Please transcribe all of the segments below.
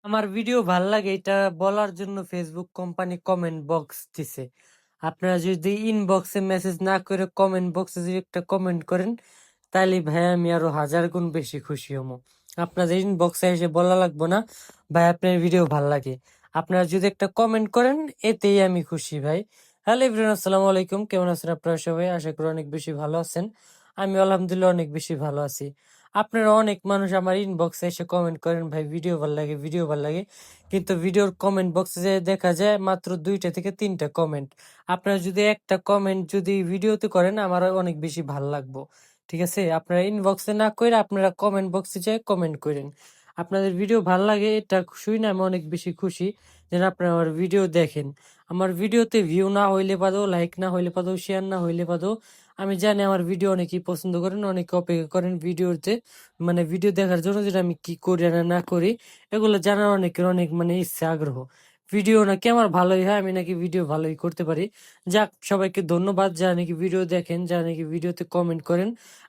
আমার ভিডিও ভাল লাগে এটা বলার জন্য ফেসবুক কোম্পানি কমেন্ট বক্স দিছে। আপনারা যদি ইনবক্সে মেসেজ না করে কমেন্ট বক্সে যদি একটা কমেন্ট করেন তাহলে ভাই আমি আরো 1000 গুণ বেশি খুশি হবো। আপনাদের ইনবক্সে এসে বলা লাগবো না ভাই আপনার ভিডিও ভাল লাগে। আপনারা যদি একটা কমেন্ট করেন এতেই আমি খুশি ভাই। হ্যালো এভরিওয়ান, আসসালামু আলাইকুম। কেমন আছেন আপনারা সবাই? আশা করি অনেক বেশি ভালো আছেন। আমি আলহামদুলিল্লাহ অনেক বেশি ভালো আছি। আপনারা অনেক মানুষ আমার ইনবক্সে এসে কমেন্ট করেন ভাই ভিডিও ভাল লাগে, ভিডিও ভাল লাগে, কিন্তু ভিডিওর কমেন্ট বক্সে যে দেখা যায় মাত্র 2টা থেকে 3টা কমেন্ট। আপনারা যদি একটা কমেন্ট যদি ভিডিওতে করেন আমার অনেক বেশি ভাল লাগবো। ঠিক আছে, আপনারা ইনবক্সে না করে আপনারা কমেন্ট বক্সে যেয়ে কমেন্ট করেন। আপনাদের ভিডিও ভাল লাগে এটা শুই না আমি অনেক বেশি খুশি যেন আপনারা আমার ভিডিও দেখেন। আমার ভিডিওতে ভিউ না হইলে পাদো, লাইক না হইলে পাদো, শেয়ার না হইলে পাদো, আমি জানি আমার ভিডিও অনেকেই পছন্দ করেন, অনেকে অপেক্ষা করেন ভিডিওতে, মানে ভিডিও দেখার জন্য যেটা আমি কি করি আর না করি এগুলো জানার অনেকের অনেক মানে ইচ্ছা আগ্রহ। ভিডিও নাকি আমার ভালোই হয়, আমি নাকি ভিডিও ভালোই করতে পারি। যাক, সবাইকে ধন্যবাদ যারা নাকি ভিডিও দেখেন, যারা নাকি ভিডিওতে কমেন্ট করেন।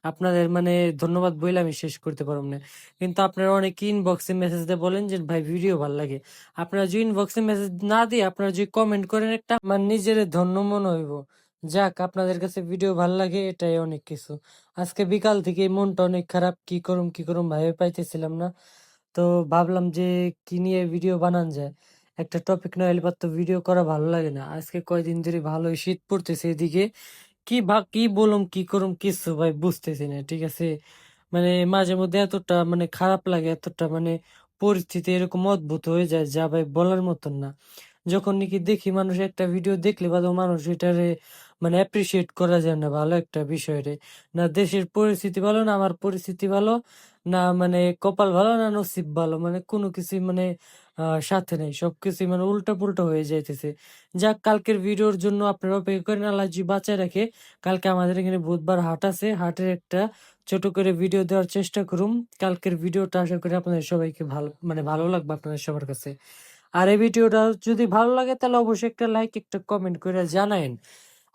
আপনাদের মানে ধন্যবাদ বলে আমি শেষ করতে পারব না। কিন্তু আপনারা অনেকে ইনবক্সে মেসেজ দিয়ে বলেন যে ভাই ভিডিও ভালো লাগে। আপনারা যদি ইনবক্সে মেসেজ না দিয়ে আপনারা যদি কমেন্ট করেন একটা আমার নিজের ধন্য মনে হইব। যাক, আপনাদের কাছে ভিডিও ভাল লাগে এটাই অনেক কিছু। আজকে বিকাল থেকে মনটা অনেক খারাপ, কি করুম ভেবে পাইতেছিলাম না। তো ভাবলাম যে কি নিয়ে ভিডিও বানান যায়, একটা টপিক না হলে তো ভিডিও করা ভালো লাগে না। আজকে কয়দিন ধরে ভালোই শীত পড়তেছে এদিকে, কি বলুম কি করুম কিছু ভাই বুঝতেছি না। ঠিক আছে, মানে মাঝে মধ্যে এতটা মানে খারাপ লাগে, এতটা মানে পরিস্থিতি এরকম অদ্ভুত হয়ে যায় যা ভাই বলার মতন না। যখন নাকি দেখি মানুষ একটা ভিডিও দেখলে বা মানুষ এটারে মানে অ্যাপ্রিসিয়েট করা যায় না ভালো একটা বিষয় রে। না দেশের পরিস্থিতি ভালো, না আমার পরিস্থিতি ভালো, না মানে কপাল ভালো, না নসিব ভালো, মানে কোনো কিছু মানে সাথে নেই, সবকিছু মানে উল্টা পুল্টা হয়ে যাইতেছে। যাক, কালকের ভিডিওর জন্য আপনারা অপেক্ষা করেন, আল্লাহ জি বাঁচায় রাখে। কালকে আমাদের এখানে বুধবার হাট আছে, হাটের একটা ছোট করে ভিডিও দেওয়ার চেষ্টা করুম। কালকের ভিডিওটা আশা করি আপনাদের সবাইকে ভালো মানে ভালো লাগবে আপনাদের সবার কাছে। আর এই ভিডিওটা যদি ভালো লাগে তাহলে অবশ্যই একটা লাইক একটা কমেন্ট করে জানায়েন।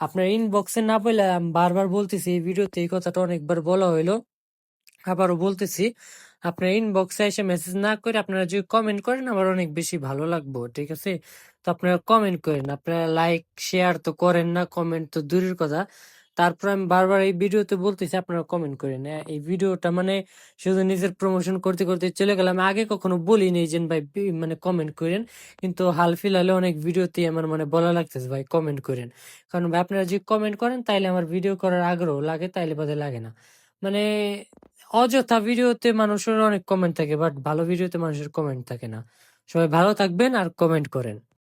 আপনার ইনবক্সে না বলে আমি বারবার বলতেছি, এই ভিডিওতে এই কথাটা অনেকবার বলা হইলো, আবারও বলতেছি, আপনার ইনবক্সে এসে মেসেজ না করে আপনারা যদি কমেন্ট করেন আমার অনেক বেশি ভালো লাগবো। ঠিক আছে, তো আপনারা কমেন্ট করেন। আপনারা লাইক শেয়ার তো করেন না, কমেন্ট তো দূরের কথা। তারপর আমি বারবার এই ভিডিওতে বলতেছি আপনারা কমেন্ট করেন। এই ভিডিওটা মানে শুধু নিজের প্রমোশন করতে করতে চলে গেলাম, আগে কখনো বলিনি যে ভাই মানে কমেন্ট করেন, কিন্তু হাল ফিলহালে অনেক ভিডিওতে আমার মানে বলা লাগতেছে ভাই কমেন্ট করেন। কারণ ভাই আপনারা যদি কমেন্ট করেন তাইলে আমার ভিডিও করার আগ্রহ লাগে, তাইলে বাদে লাগে না। মানে অযথা ভিডিওতে মানুষের অনেক কমেন্ট থাকে বাট ভালো ভিডিওতে মানুষের কমেন্ট থাকে না। সবাই ভালো থাকবেন আর কমেন্ট করেন।